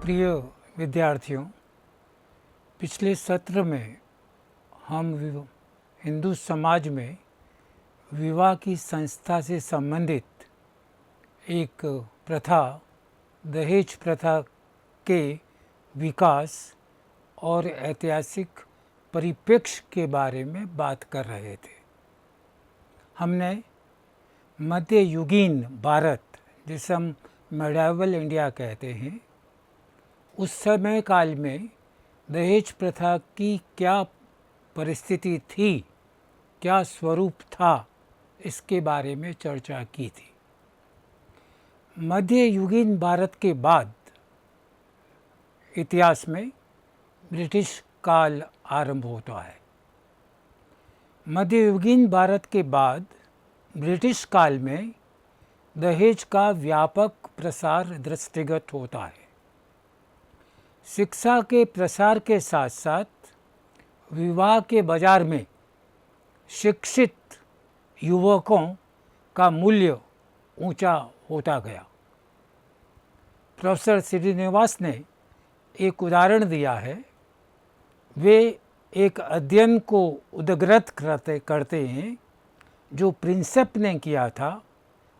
प्रिय विद्यार्थियों, पिछले सत्र में हम हिंदू समाज में विवाह की संस्था से संबंधित एक प्रथा, दहेज प्रथा के विकास और ऐतिहासिक परिप्रेक्ष्य के बारे में बात कर रहे थे। हमने मध्ययुगीन भारत, जिसे हम मेडाइवल इंडिया कहते हैं, उस समय काल में दहेज प्रथा की क्या परिस्थिति थी, क्या स्वरूप था, इसके बारे में चर्चा की थी। मध्ययुगीन भारत के बाद इतिहास में ब्रिटिश काल आरंभ होता है। मध्ययुगीन भारत के बाद ब्रिटिश काल में दहेज का व्यापक प्रसार दृष्टिगत होता है। शिक्षा के प्रसार के साथ साथ विवाह के बाजार में शिक्षित युवकों का मूल्य ऊंचा होता गया। प्रोफेसर श्रीनिवास ने एक उदाहरण दिया है। वे एक अध्ययन को उद्धृत करते हैं जो प्रिंसेप ने किया था,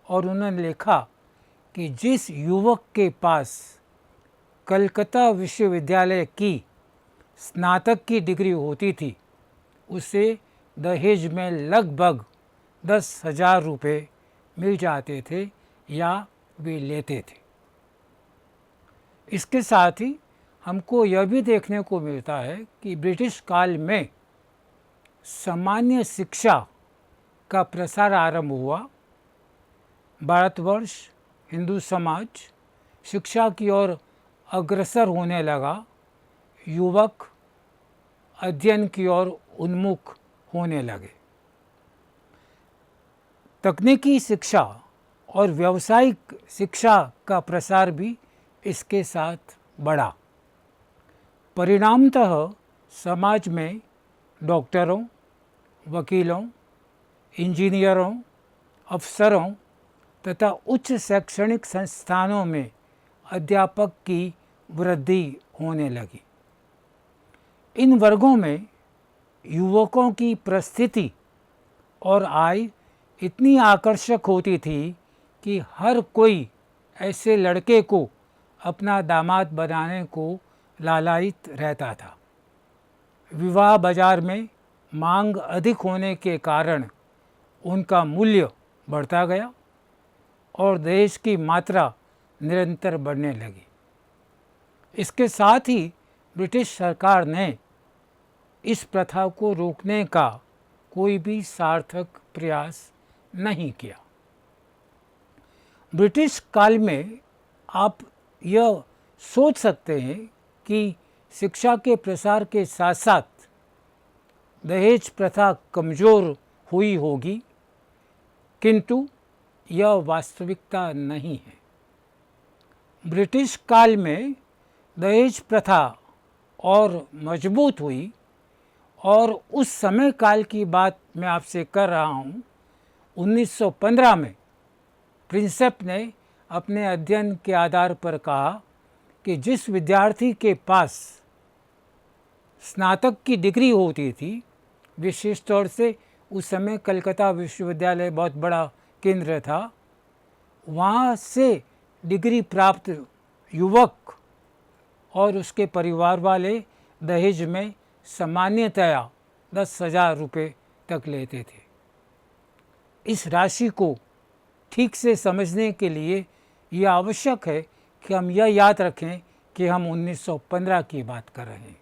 और उन्होंने लिखा कि जिस युवक के पास कलकत्ता विश्वविद्यालय की स्नातक की डिग्री होती थी, उसे दहेज में लगभग 10,000 रुपये मिल जाते थे या वे लेते थे। इसके साथ ही हमको यह भी देखने को मिलता है कि ब्रिटिश काल में सामान्य शिक्षा का प्रसार आरंभ हुआ। भारतवर्ष, हिंदू समाज शिक्षा की ओर अग्रसर होने लगा। युवक अध्ययन की ओर उन्मुख होने लगे। तकनीकी शिक्षा और व्यावसायिक शिक्षा का प्रसार भी इसके साथ बढ़ा। परिणामतः समाज में डॉक्टरों, वकीलों, इंजीनियरों, अफसरों तथा उच्च शैक्षणिक संस्थानों में अध्यापक की वृद्धि होने लगी। इन वर्गों में युवकों की परिस्थिति और आय इतनी आकर्षक होती थी कि हर कोई ऐसे लड़के को अपना दामाद बनाने को लालायित रहता था। विवाह बाजार में मांग अधिक होने के कारण उनका मूल्य बढ़ता गया और दहेज की मात्रा निरंतर बढ़ने लगी। इसके साथ ही ब्रिटिश सरकार ने इस प्रथा को रोकने का कोई भी सार्थक प्रयास नहीं किया। ब्रिटिश काल में आप यह सोच सकते हैं कि शिक्षा के प्रसार के साथ साथ दहेज प्रथा कमज़ोर हुई होगी, किंतु यह वास्तविकता नहीं है। ब्रिटिश काल में दहेज प्रथा और मजबूत हुई, और उस समय काल की बात मैं आपसे कर रहा हूँ। 1915 में प्रिंसेप ने अपने अध्ययन के आधार पर कहा कि जिस विद्यार्थी के पास स्नातक की डिग्री होती थी, विशेष तौर से उस समय कलकत्ता विश्वविद्यालय बहुत बड़ा केंद्र था, वहाँ से डिग्री प्राप्त युवक और उसके परिवार वाले दहेज में सामान्यतया 10,000 रुपये तक लेते थे। इस राशि को ठीक से समझने के लिए यह आवश्यक है कि हम यह याद रखें कि हम 1915 की बात कर रहे हैं।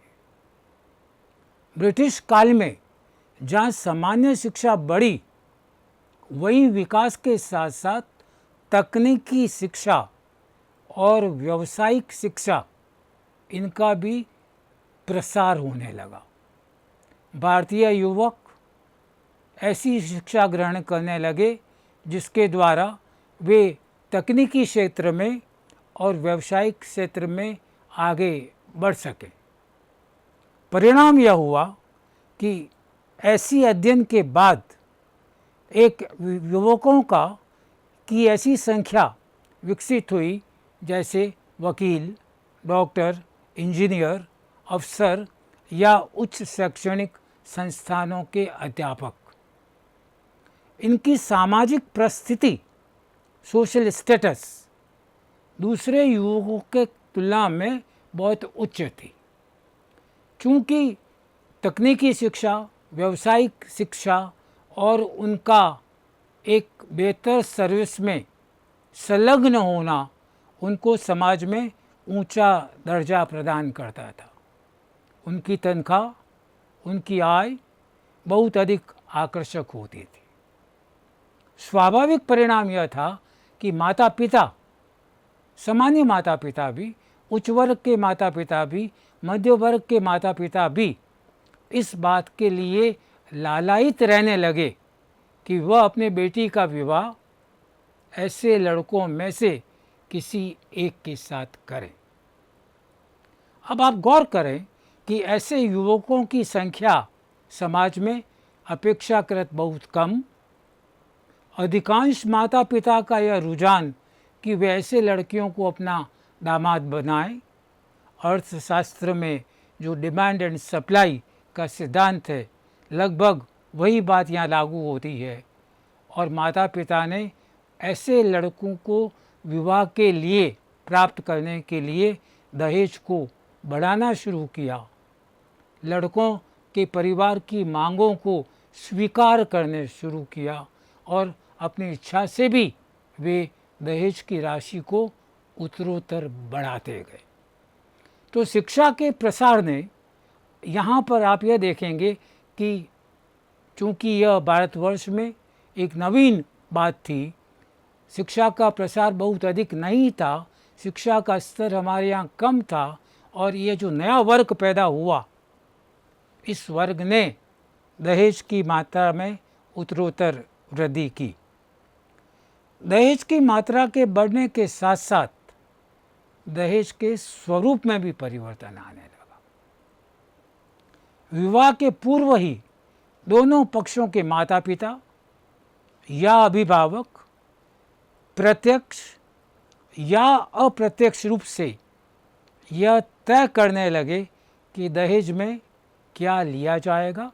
ब्रिटिश काल में जहाँ सामान्य शिक्षा बढ़ी, वहीं विकास के साथ साथ तकनीकी शिक्षा और व्यावसायिक शिक्षा, इनका भी प्रसार होने लगा। भारतीय युवक ऐसी शिक्षा ग्रहण करने लगे जिसके द्वारा वे तकनीकी क्षेत्र में और व्यावसायिक क्षेत्र में आगे बढ़ सके। परिणाम यह हुआ कि ऐसी अध्ययन के बाद एक युवकों की ऐसी संख्या विकसित हुई, जैसे वकील, डॉक्टर, इंजीनियर, अफसर या उच्च शैक्षणिक संस्थानों के अध्यापक। इनकी सामाजिक परिस्थिति, सोशल स्टेटस दूसरे युवकों के तुलना में बहुत उच्च थी। चूँकि तकनीकी शिक्षा, व्यावसायिक शिक्षा और उनका एक बेहतर सर्विस में संलग्न होना उनको समाज में ऊंचा दर्जा प्रदान करता था। उनकी तनख्वाह, उनकी आय बहुत अधिक आकर्षक होती थी। स्वाभाविक परिणाम यह था कि माता पिता, सामान्य माता पिता भी, उच्च वर्ग के माता पिता भी, मध्य वर्ग के माता पिता भी इस बात के लिए लालायित रहने लगे कि वह अपने बेटी का विवाह ऐसे लड़कों में से किसी एक के साथ करें। अब आप गौर करें कि ऐसे युवकों की संख्या समाज में अपेक्षाकृत बहुत कम। अधिकांश माता पिता का यह रुझान कि वे ऐसे लड़कियों को अपना दामाद बनाएं। अर्थशास्त्र में जो डिमांड एंड सप्लाई का सिद्धांत है, लगभग वही बात यहाँ लागू होती है। और माता पिता ने ऐसे लड़कों को विवाह के लिए, प्राप्त करने के लिए दहेज को बढ़ाना शुरू किया। लड़कों के परिवार की मांगों को स्वीकार करने शुरू किया और अपनी इच्छा से भी वे दहेज की राशि को उत्तरोत्तर बढ़ाते गए। तो शिक्षा के प्रसार ने, यहाँ पर आप यह देखेंगे कि चूँकि यह भारतवर्ष में एक नवीन बात थी, शिक्षा का प्रसार बहुत अधिक नहीं था, शिक्षा का स्तर हमारे यहाँ कम था, और ये जो नया वर्ग पैदा हुआ, इस वर्ग ने दहेज की मात्रा में उत्तरोत्तर वृद्धि की। दहेज की मात्रा के बढ़ने के साथ साथ दहेज के स्वरूप में भी परिवर्तन आने लगा। विवाह के पूर्व ही दोनों पक्षों के माता पिता या अभिभावक प्रत्यक्ष या अप्रत्यक्ष रूप से यह तय करने लगे कि दहेज में क्या लिया जाएगा,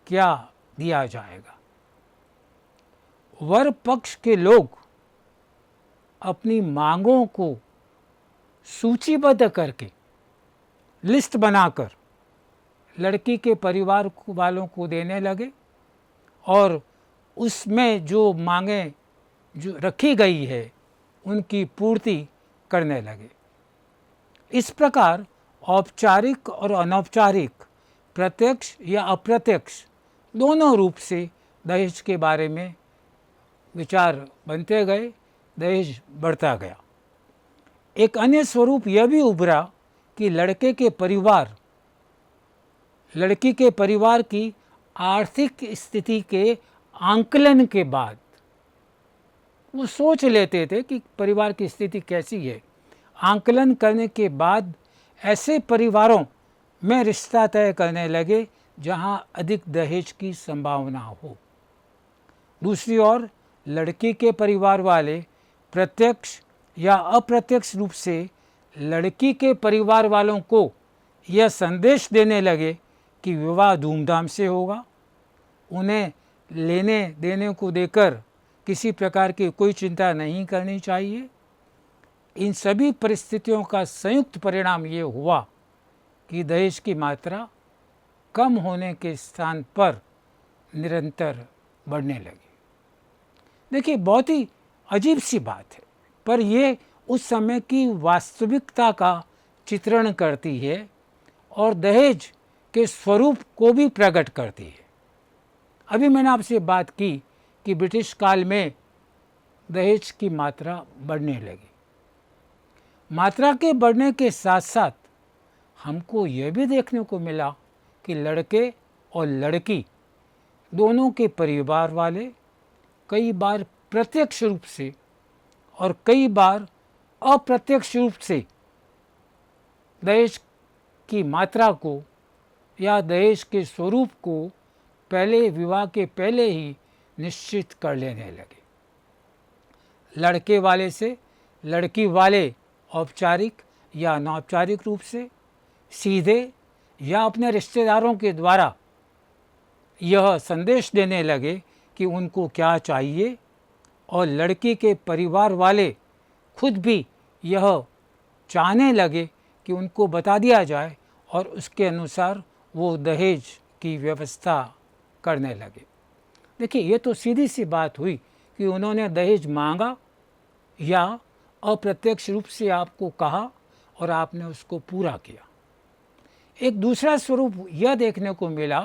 क्या दिया जाएगा। वर पक्ष के लोग अपनी मांगों को सूचीबद्ध करके, लिस्ट बनाकर लड़की के परिवार वालों को देने लगे और उसमें जो मांगें जो रखी गई है उनकी पूर्ति करने लगे। इस प्रकार औपचारिक और अनौपचारिक, प्रत्यक्ष या अप्रत्यक्ष दोनों रूप से दहेज के बारे में विचार बनते गए, दहेज बढ़ता गया। एक अन्य स्वरूप यह भी उभरा कि लड़के के परिवार, लड़की के परिवार की आर्थिक स्थिति के आंकलन के बाद वो सोच लेते थे कि परिवार की स्थिति कैसी है। आंकलन करने के बाद ऐसे परिवारों में रिश्ता तय करने लगे जहां अधिक दहेज की संभावना हो। दूसरी ओर लड़की के परिवार वाले प्रत्यक्ष या अप्रत्यक्ष रूप से लड़की के परिवार वालों को यह संदेश देने लगे कि विवाह धूमधाम से होगा, उन्हें लेने देने को देकर किसी प्रकार की कोई चिंता नहीं करनी चाहिए। इन सभी परिस्थितियों का संयुक्त परिणाम ये हुआ कि दहेज की मात्रा कम होने के स्थान पर निरंतर बढ़ने लगी। देखिए, बहुत ही अजीब सी बात है, पर ये उस समय की वास्तविकता का चित्रण करती है और दहेज के स्वरूप को भी प्रकट करती है। अभी मैंने आपसे बात की कि ब्रिटिश काल में दहेज की मात्रा बढ़ने लगी। मात्रा के बढ़ने के साथ साथ हमको यह भी देखने को मिला कि लड़के और लड़की दोनों के परिवार वाले कई बार प्रत्यक्ष रूप से और कई बार अप्रत्यक्ष रूप से दहेज की मात्रा को या दहेज के स्वरूप को पहले विवाह के पहले ही निश्चित कर लेने लगे। लड़के वाले से लड़की वाले औपचारिक या अनौपचारिक रूप से, सीधे या अपने रिश्तेदारों के द्वारा यह संदेश देने लगे कि उनको क्या चाहिए, और लड़की के परिवार वाले खुद भी यह चाहने लगे कि उनको बता दिया जाए और उसके अनुसार वो दहेज की व्यवस्था करने लगे। देखिए, ये तो सीधी सी बात हुई कि उन्होंने दहेज मांगा या अप्रत्यक्ष रूप से आपको कहा और आपने उसको पूरा किया। एक दूसरा स्वरूप यह देखने को मिला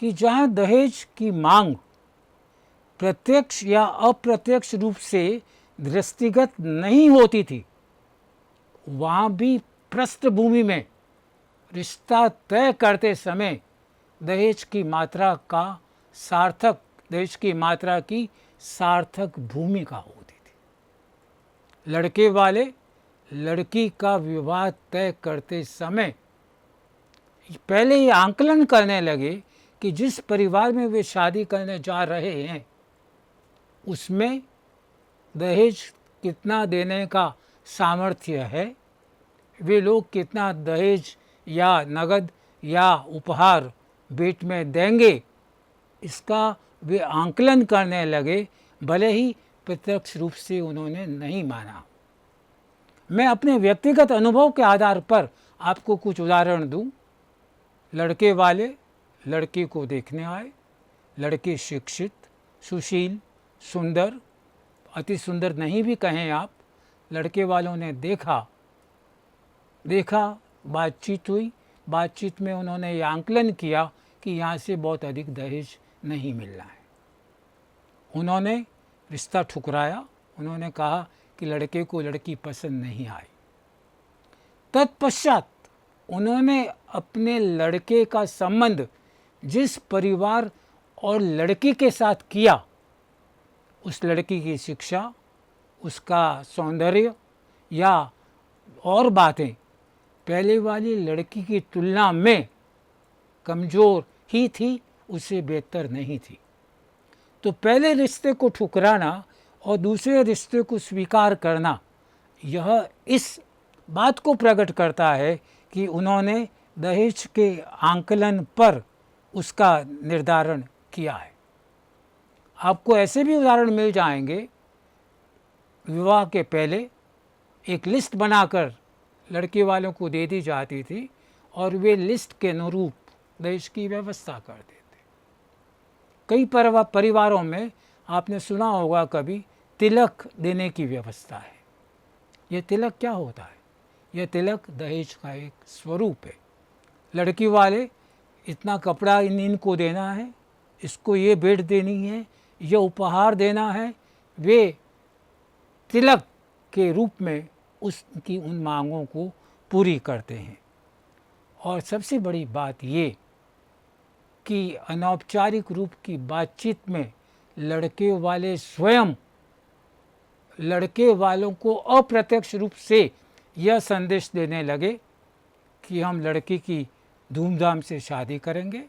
कि जहाँ दहेज की मांग प्रत्यक्ष या अप्रत्यक्ष रूप से दृष्टिगत नहीं होती थी, वहाँ भी पृष्ठभूमि में रिश्ता तय करते समय दहेज की मात्रा की सार्थक भूमिका होती थी। लड़के वाले लड़की का विवाह तय करते समय पहले ये आंकलन करने लगे कि जिस परिवार में वे शादी करने जा रहे हैं उसमें दहेज कितना देने का सामर्थ्य है, वे लोग कितना दहेज या नगद या उपहार भेंट में देंगे, इसका वे आंकलन करने लगे, भले ही प्रत्यक्ष रूप से उन्होंने नहीं माना। मैं अपने व्यक्तिगत अनुभव के आधार पर आपको कुछ उदाहरण दूं। लड़के वाले लड़की को देखने आए। लड़की शिक्षित, सुशील, सुंदर, अति सुंदर नहीं भी कहें आप। लड़के वालों ने देखा, बातचीत हुई। बातचीत में उन्होंने ये आंकलन किया कि यहाँ से बहुत अधिक दहेज नहीं मिल रहा है। उन्होंने रिश्ता ठुकराया। उन्होंने कहा कि लड़के को लड़की पसंद नहीं आई। तत्पश्चात उन्होंने अपने लड़के का संबंध जिस परिवार और लड़की के साथ किया, उस लड़की की शिक्षा, उसका सौंदर्य या और बातें पहले वाली लड़की की तुलना में कमज़ोर ही थी, उससे बेहतर नहीं थी। तो पहले रिश्ते को ठुकराना और दूसरे रिश्ते को स्वीकार करना, यह इस बात को प्रकट करता है कि उन्होंने दहेज के आंकलन पर उसका निर्धारण किया है। आपको ऐसे भी उदाहरण मिल जाएंगे, विवाह के पहले एक लिस्ट बनाकर लड़के वालों को दे दी जाती थी और वे लिस्ट के अनुरूप दहेज की व्यवस्था करते थे। कई परिवारों में आपने सुना होगा कभी तिलक देने की व्यवस्था है। यह तिलक क्या होता है? यह तिलक दहेज का एक स्वरूप है। लड़की वाले इतना कपड़ा इनको देना है, इसको ये भेंट देनी है, यह उपहार देना है, वे तिलक के रूप में उसकी उन मांगों को पूरी करते हैं। और सबसे बड़ी बात ये कि अनौपचारिक रूप की बातचीत में लड़के वाले स्वयं लड़के वालों को अप्रत्यक्ष रूप से यह संदेश देने लगे कि हम लड़की की धूमधाम से शादी करेंगे,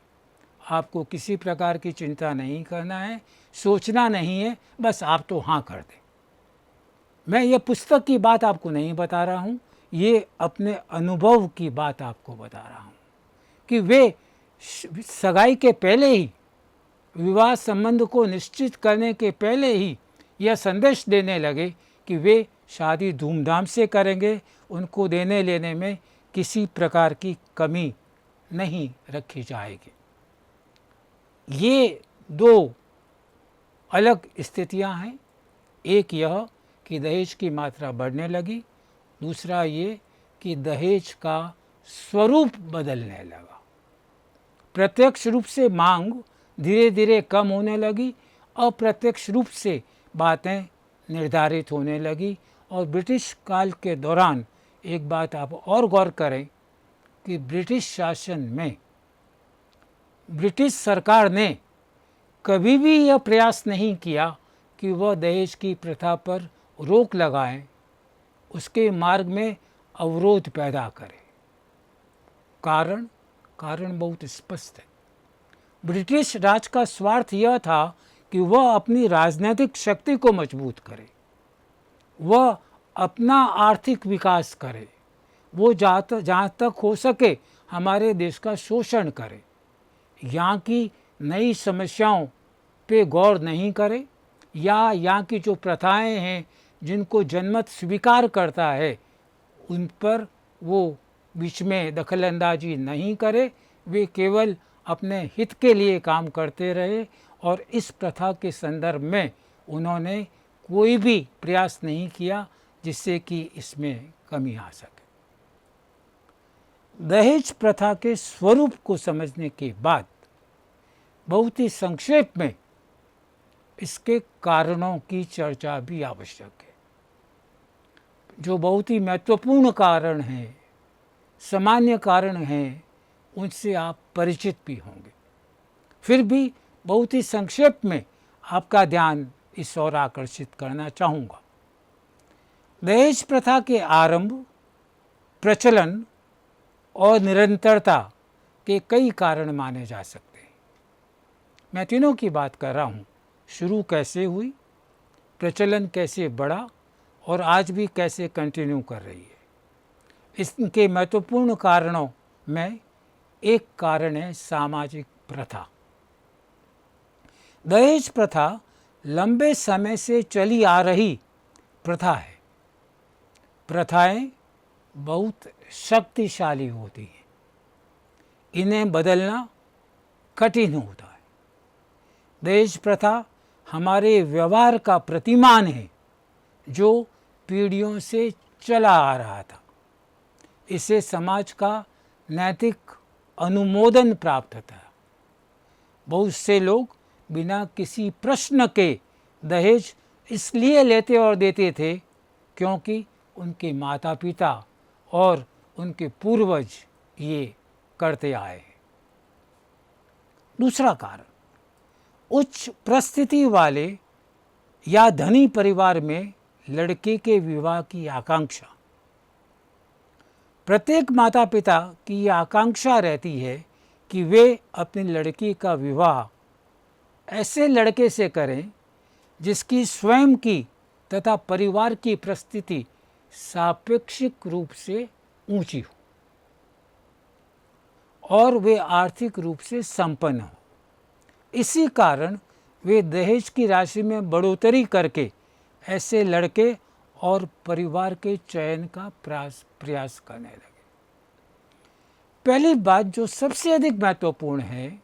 आपको किसी प्रकार की चिंता नहीं करना है, सोचना नहीं है, बस आप तो हाँ कर दें। मैं ये पुस्तक की बात आपको नहीं बता रहा हूँ, ये अपने अनुभव की बात आपको बता रहा हूँ कि वे सगाई के पहले ही, विवाह संबंध को निश्चित करने के पहले ही यह संदेश देने लगे कि वे शादी धूमधाम से करेंगे, उनको देने लेने में किसी प्रकार की कमी नहीं रखी जाएगी। ये दो अलग स्थितियां हैं। एक यह कि दहेज की मात्रा बढ़ने लगी, दूसरा ये कि दहेज का स्वरूप बदलने लगा। प्रत्यक्ष रूप से मांग धीरे धीरे कम होने लगी, अप्रत्यक्ष रूप से बातें निर्धारित होने लगी। और ब्रिटिश काल के दौरान एक बात आप और गौर करें कि ब्रिटिश शासन में ब्रिटिश सरकार ने कभी भी यह प्रयास नहीं किया कि वह दहेज की प्रथा पर रोक लगाएं, उसके मार्ग में अवरोध पैदा करें। कारण बहुत स्पष्ट है। ब्रिटिश राज का स्वार्थ यह था कि वह अपनी राजनीतिक शक्ति को मजबूत करे, वह अपना आर्थिक विकास करे, वो जहाँ तक हो सके हमारे देश का शोषण करे, यहाँ की नई समस्याओं पे गौर नहीं करे, या यहाँ की जो प्रथाएं हैं जिनको जनमत स्वीकार करता है उन पर वो बीच में दखलंदाजी नहीं करे, वे केवल अपने हित के लिए काम करते रहे। और इस प्रथा के संदर्भ में उन्होंने कोई भी प्रयास नहीं किया जिससे कि इसमें कमी आ सके। दहेज प्रथा के स्वरूप को समझने के बाद बहुत ही संक्षेप में इसके कारणों की चर्चा भी आवश्यक है। जो बहुत ही महत्वपूर्ण कारण हैं, सामान्य कारण हैं, उनसे आप परिचित भी होंगे। फिर भी बहुत ही संक्षेप में आपका ध्यान इस ओर आकर्षित करना चाहूँगा। दहेज प्रथा के आरंभ, प्रचलन और निरंतरता के कई कारण माने जा सकते हैं। मैं तीनों की बात कर रहा हूँ। शुरू कैसे हुई, प्रचलन कैसे बढ़ा और आज भी कैसे कंटिन्यू कर रही है। इसके महत्वपूर्ण कारणों में एक कारण है सामाजिक प्रथा। दहेज प्रथा लंबे समय से चली आ रही प्रथा है। प्रथाएं बहुत शक्तिशाली होती हैं, इन्हें बदलना कठिन होता है। दहेज प्रथा हमारे व्यवहार का प्रतिमान है जो पीढ़ियों से चला आ रहा था। इसे समाज का नैतिक अनुमोदन प्राप्त था। बहुत से लोग बिना किसी प्रश्न के दहेज इसलिए लेते और देते थे क्योंकि उनके माता पिता और उनके पूर्वज ये करते आए हैं। दूसरा कारण, उच्च परिस्थिति वाले या धनी परिवार में लड़के के विवाह की आकांक्षा। प्रत्येक माता पिता की यह आकांक्षा रहती है कि वे अपनी लड़की का विवाह ऐसे लड़के से करें जिसकी स्वयं की तथा परिवार की परिस्थिति सापेक्षिक रूप से ऊंची हो और वे आर्थिक रूप से संपन्न हो। इसी कारण वे दहेज की राशि में बढ़ोतरी करके ऐसे लड़के और परिवार के चयन का प्रयास करने लगे। पहली बात जो सबसे अधिक महत्वपूर्ण है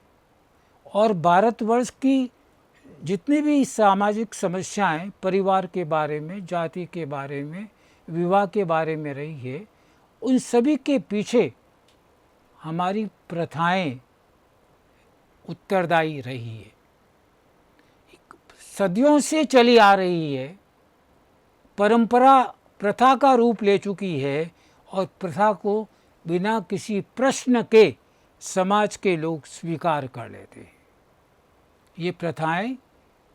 और भारतवर्ष की जितनी भी सामाजिक समस्याएं परिवार के बारे में, जाति के बारे में, विवाह के बारे में रही है, उन सभी के पीछे हमारी प्रथाएं उत्तरदायी रही है। सदियों से चली आ रही है, परंपरा प्रथा का रूप ले चुकी है और प्रथा को बिना किसी प्रश्न के समाज के लोग स्वीकार कर लेते हैं। ये प्रथाएं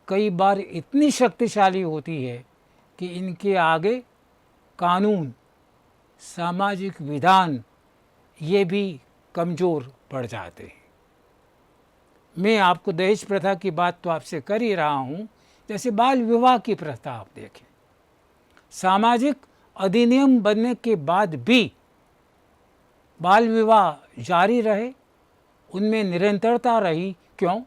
कई बार इतनी शक्तिशाली होती है कि इनके आगे कानून, सामाजिक विधान ये भी कमज़ोर पड़ जाते हैं। मैं आपको दहेज प्रथा की बात तो आपसे कर ही रहा हूँ। जैसे बाल विवाह की प्रथा आप देखें, सामाजिक अधिनियम बनने के बाद भी बाल विवाह जारी रहे, उनमें निरंतरता रही। क्यों?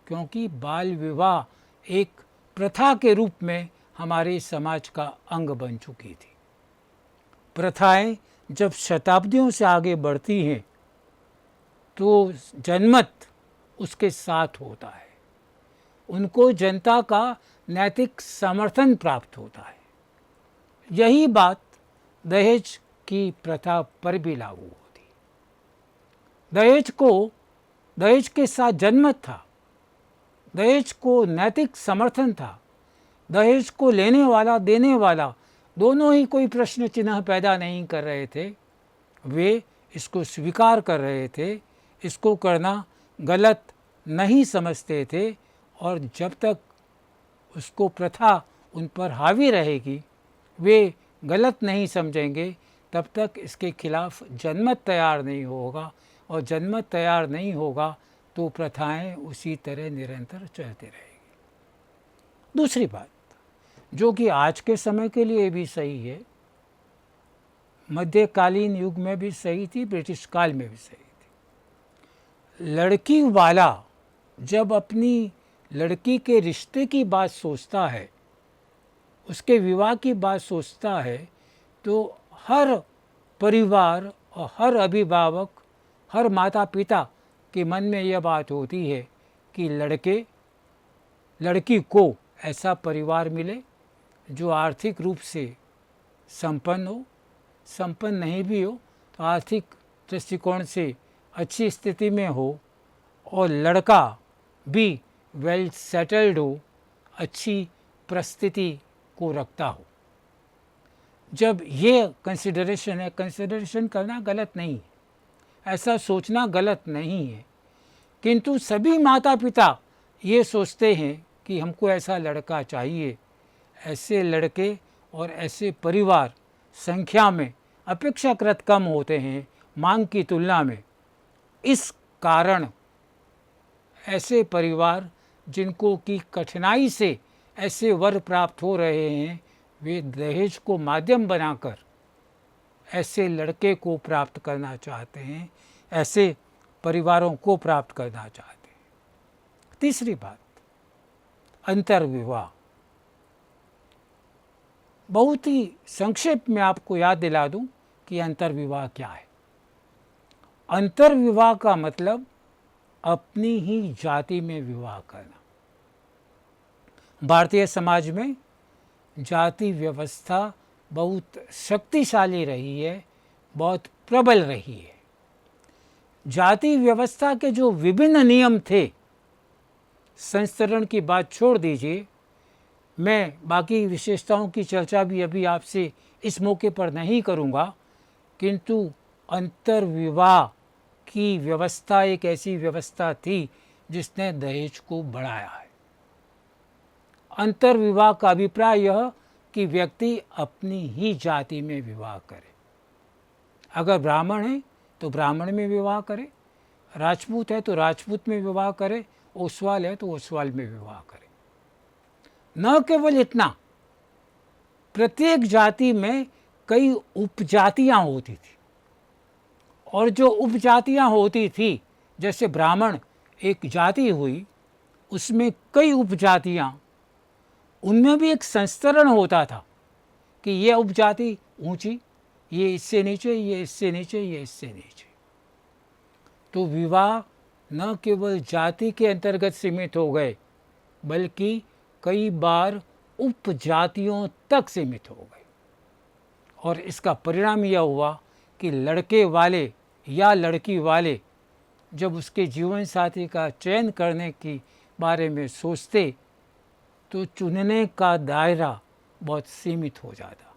क्योंकि बाल विवाह एक प्रथा के रूप में हमारे समाज का अंग बन चुकी थी। प्रथाएं जब शताब्दियों से आगे बढ़ती हैं तो जनमत उसके साथ होता है, उनको जनता का नैतिक समर्थन प्राप्त होता है। यही बात दहेज की प्रथा पर भी लागू होती। दहेज के साथ जनमत था, दहेज को नैतिक समर्थन था, दहेज को लेने वाला देने वाला दोनों ही कोई प्रश्न चिन्ह पैदा नहीं कर रहे थे। वे इसको स्वीकार कर रहे थे, इसको करना गलत नहीं समझते थे, और जब तक उसको प्रथा उन पर हावी रहेगी, वे गलत नहीं समझेंगे, तब तक इसके खिलाफ जनमत तैयार नहीं होगा, और जनमत तैयार नहीं होगा तो प्रथाएं उसी तरह निरंतर चलती रहेगी। दूसरी बात जो कि आज के समय के लिए भी सही है, मध्यकालीन युग में भी सही थी, ब्रिटिश काल में भी सही थी। लड़की वाला जब अपनी लड़की के रिश्ते की बात सोचता है, उसके विवाह की बात सोचता है, तो हर परिवार और हर अभिभावक, हर माता पिता के मन में यह बात होती है कि लड़की को ऐसा परिवार मिले जो आर्थिक रूप से संपन्न हो, संपन्न नहीं भी हो तो आर्थिक दृष्टिकोण से अच्छी स्थिति में हो, और लड़का भी वेल सेटल्ड हो, अच्छी परिस्थिति को रखता हो। जब ये कंसिडरेशन है, कंसिडरेशन करना गलत नहीं है, ऐसा सोचना गलत नहीं है, किंतु सभी माता पिता ये सोचते हैं कि हमको ऐसा लड़का चाहिए। ऐसे लड़के और ऐसे परिवार संख्या में अपेक्षाकृत कम होते हैं मांग की तुलना में। इस कारण ऐसे परिवार जिनको की कठिनाई से ऐसे वर प्राप्त हो रहे हैं, वे दहेज को माध्यम बनाकर ऐसे लड़के को प्राप्त करना चाहते हैं, ऐसे परिवारों को प्राप्त करना चाहते हैं। तीसरी बात, अंतर्विवाह। बहुत ही संक्षेप में आपको याद दिला दूं कि अंतर्विवाह क्या है। अंतर्विवाह का मतलब अपनी ही जाति में विवाह करना। भारतीय समाज में जाति व्यवस्था बहुत शक्तिशाली रही है, बहुत प्रबल रही है। जाति व्यवस्था के जो विभिन्न नियम थे, संस्तरण की बात छोड़ दीजिए, मैं बाकी विशेषताओं की चर्चा भी अभी आपसे इस मौके पर नहीं करूँगा, किंतु अंतर्विवाह की व्यवस्था एक ऐसी व्यवस्था थी जिसने दहेज को बढ़ाया है। अंतर्विवाह का अभिप्राय यह कि व्यक्ति अपनी ही जाति में विवाह करे। अगर ब्राह्मण है तो ब्राह्मण में विवाह करे, राजपूत है तो राजपूत में विवाह करे, ओसवाल है तो ओसवाल में विवाह करे। न केवल इतना, प्रत्येक जाति में कई उपजातियां होती थी, और जो उपजातियां होती थी, जैसे ब्राह्मण एक जाति हुई, उसमें कई उपजातियां, उनमें भी एक संस्तरण होता था कि ये उपजाति ऊंची, ये इससे नीचे, ये इससे नीचे, ये इससे नीचे। तो विवाह न केवल जाति के अंतर्गत सीमित हो गए, बल्कि कई बार उपजातियों तक सीमित हो गए। और इसका परिणाम यह हुआ कि लड़के वाले या लड़की वाले जब उसके जीवन साथी का चयन करने के बारे में सोचते, तो चुनने का दायरा बहुत सीमित हो जाता।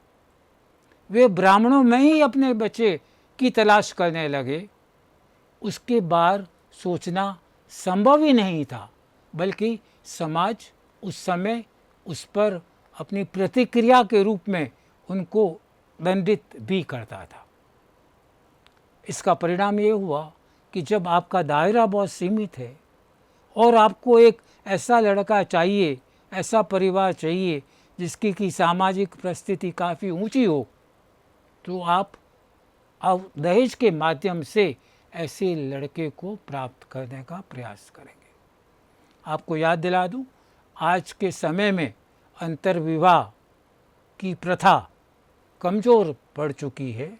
वे ब्राह्मणों में ही अपने बच्चे की तलाश करने लगे। उसके बाद सोचना संभव ही नहीं था, बल्कि समाज उस समय उस पर अपनी प्रतिक्रिया के रूप में उनको दंडित भी करता था। इसका परिणाम ये हुआ कि जब आपका दायरा बहुत सीमित है और आपको एक ऐसा लड़का चाहिए, ऐसा परिवार चाहिए जिसकी की सामाजिक परिस्थिति काफ़ी ऊंची हो, तो आप दहेज के माध्यम से ऐसे लड़के को प्राप्त करने का प्रयास करेंगे। आपको याद दिला दूं, आज के समय में अंतर्विवाह की प्रथा कमज़ोर पड़ चुकी है।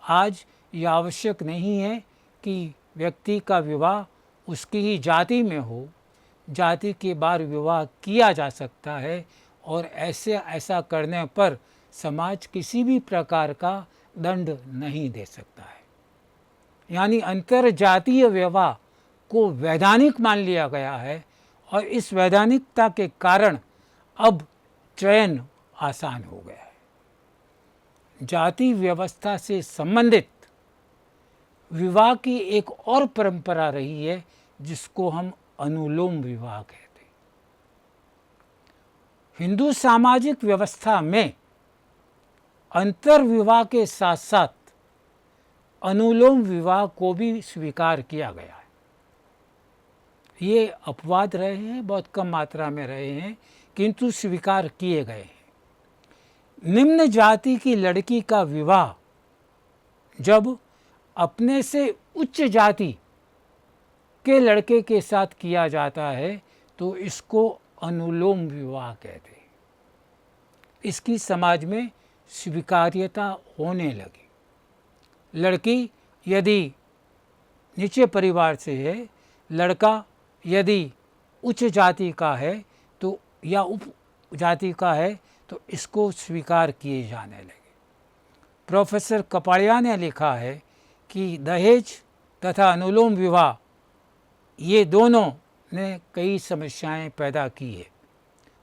आज ये आवश्यक नहीं है कि व्यक्ति का विवाह उसकी ही जाति में हो, जाति के बाहर विवाह किया जा सकता है, और ऐसा करने पर समाज किसी भी प्रकार का दंड नहीं दे सकता है। यानी अंतरजातीय विवाह को वैधानिक मान लिया गया है, और इस वैधानिकता के कारण अब चयन आसान हो गया है। जाति व्यवस्था से संबंधित विवाह की एक और परंपरा रही है जिसको हम अनुलोम विवाह कहते हैं। हिंदू सामाजिक व्यवस्था में अंतर्विवाह के साथ साथ अनुलोम विवाह को भी स्वीकार किया गया है। ये अपवाद रहे हैं, बहुत कम मात्रा में रहे हैं, किंतु स्वीकार किए गए हैं। निम्न जाति की लड़की का विवाह जब अपने से उच्च जाति के लड़के के साथ किया जाता है तो इसको अनुलोम विवाह कहते हैं। इसकी समाज में स्वीकार्यता होने लगी। लड़की यदि नीचे परिवार से है, लड़का यदि उच्च जाति का है तो या उप जाति का है तो इसको स्वीकार किए जाने लगे। प्रोफेसर कपाड़िया ने लिखा है कि दहेज तथा अनुलोम विवाह ये दोनों ने कई समस्याएं पैदा की है।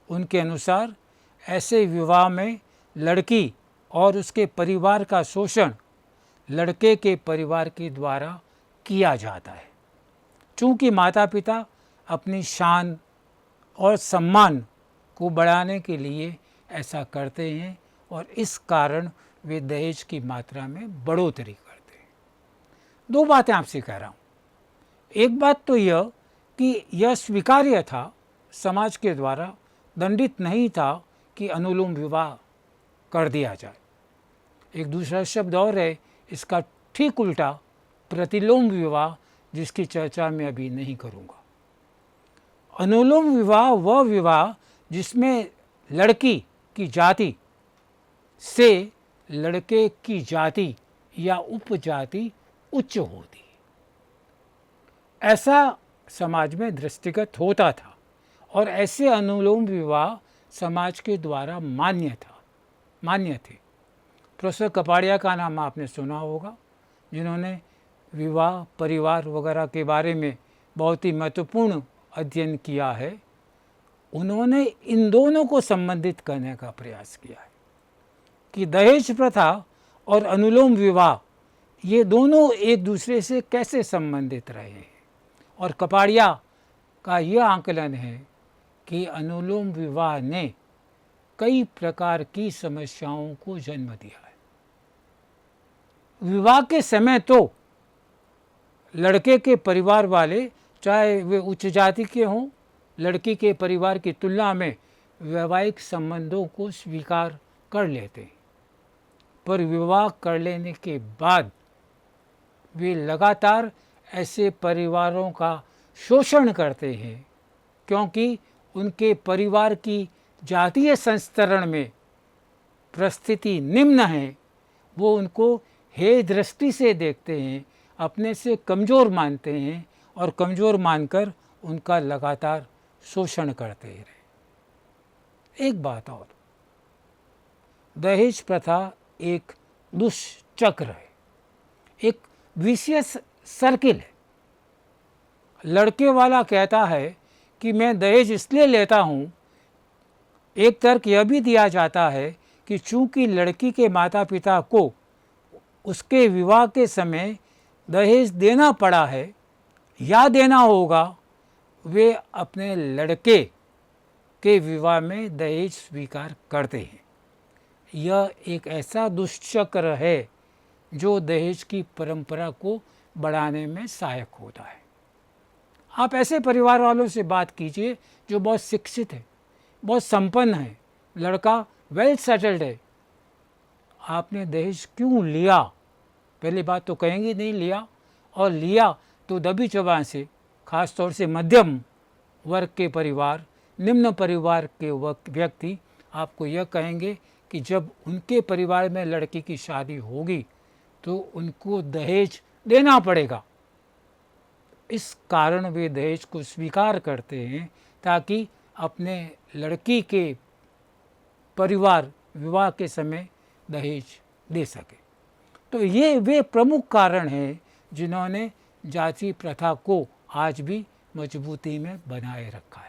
उनके अनुसार ऐसे विवाह में लड़की और उसके परिवार का शोषण लड़के के परिवार के द्वारा किया जाता है। चूँकि माता पिता अपनी शान और सम्मान को बढ़ाने के लिए ऐसा करते हैं और इस कारण वे दहेज की मात्रा में बढ़ोतरी करते हैं। दो बातें आपसे कह रहा हूँ। एक बात तो यह कि यह स्वीकार्य था, समाज के द्वारा दंडित नहीं था कि अनुलोम विवाह कर दिया जाए। एक दूसरा शब्द और है इसका ठीक उल्टा, प्रतिलोम विवाह, जिसकी चर्चा मैं अभी नहीं करूँगा। अनुलोम विवाह वह विवाह जिसमें लड़की की जाति से लड़के की जाति या उपजाति उच्च होती है, ऐसा समाज में दृष्टिगत होता था और ऐसे अनुलोम विवाह समाज के द्वारा मान्य थे। प्रोफेसर कपाड़िया का नाम आपने सुना होगा, जिन्होंने विवाह परिवार वगैरह के बारे में बहुत ही महत्वपूर्ण अध्ययन किया है। उन्होंने इन दोनों को संबंधित करने का प्रयास किया है कि दहेज प्रथा और अनुलोम विवाह ये दोनों एक दूसरे से कैसे संबंधित रहे हैं। और कपाड़िया का यह आंकलन है कि अनुलोम विवाह ने कई प्रकार की समस्याओं को जन्म दिया है। विवाह के समय तो लड़के के परिवार वाले, चाहे वे उच्च जाति के हों, लड़की के परिवार की तुलना में वैवाहिक संबंधों को स्वीकार कर लेते हैं, पर विवाह कर लेने के बाद वे लगातार ऐसे परिवारों का शोषण करते हैं, क्योंकि उनके परिवार की जातीय संस्तरण में परिस्थिति निम्न है। वो उनको हे दृष्टि से देखते हैं, अपने से कमज़ोर मानते हैं और कमज़ोर मानकर उनका लगातार शोषण करते रहे। एक बात और, दहेज प्रथा एक दुष्चक्र है, एक विशियस सर्किल है। लड़के वाला कहता है कि मैं दहेज इसलिए लेता हूँ। एक तर्क यह भी दिया जाता है कि चूँकि लड़की के माता पिता को उसके विवाह के समय दहेज देना पड़ा है या देना होगा, वे अपने लड़के के विवाह में दहेज स्वीकार करते हैं। यह एक ऐसा दुष्चक्र है जो दहेज की परंपरा को बढ़ाने में सहायक होता है। आप ऐसे परिवार वालों से बात कीजिए जो बहुत शिक्षित है, बहुत संपन्न है, लड़का वेल सेटल्ड है। आपने दहेज क्यों लिया? पहली बात तो कहेंगे नहीं लिया, और लिया तो दबी चबान से, ख़ास तौर से मध्यम वर्ग के परिवार, निम्न परिवार के व्यक्ति आपको यह कहेंगे कि जब उनके परिवार में लड़की की शादी होगी तो उनको दहेज देना पड़ेगा। इस कारण वे दहेज को स्वीकार करते हैं ताकि अपने लड़की के परिवार विवाह के समय दहेज दे सके। तो ये वे प्रमुख कारण हैं जिन्होंने जाति प्रथा को आज भी मजबूती में बनाए रखा है।